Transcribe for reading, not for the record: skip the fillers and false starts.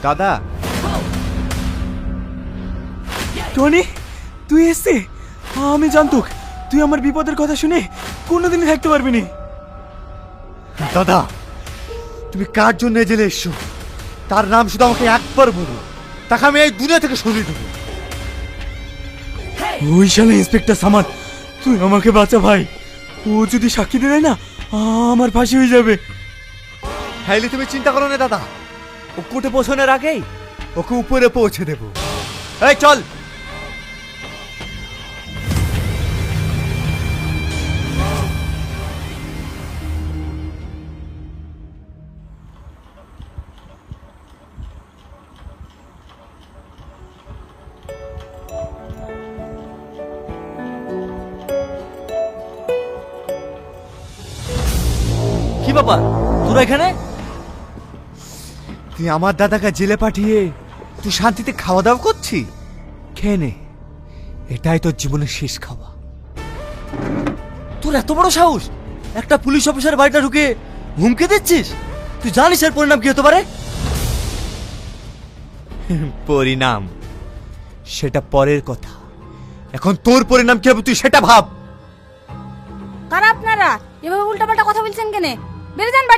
দাদা, টনি, তুই এসে? আমি জানতুক তুই আমার বিপদের কথা শুনে কোনোদিনই থাকতে পারবি না। দাদা, তুমি কার জন্য জেলে এসছো তার নাম শুধু আমাকে একবার বলো, তাকে আমি এই দুনিয়া থেকে সরিয়ে দেবো। ওই শালা ইন্সপেক্টর সামাদ, তুই আমাকে বাঁচা ভাই। ও যদি সাক্ষী দেয় না, আমার ফাঁসি হয়ে যাবে। হাইলে তুমি চিন্তা করো না দাদা, ও কোর্টে পৌঁছানোর আগেই ওকে উপরে পৌঁছে দেবো। এই চল। কি ব্যাপার তোরা এখানে? তুই আমার দাদাকে জেলে পাঠিয়ে তুই শান্তিতে খাওয়া দাওয়া করছি? খেয়ে নে, এটাই তোর জীবনের শেষ খাওয়া। তোর এত বড় সাহস, একটা পুলিশ অফিসার বাড়িটা ঢুকে হুমকি দিচ্ছিস? তুই জানিস এর পরিণাম কি হতে পারে? পরিণাম সেটা পরের কথা, এখন তোর পরিণাম কি হবে তুই সেটা ভাব। কারা আপনারা এভাবে উল্টাপাল্টা কথা বলছেন কেন? বেরিয়ে যান।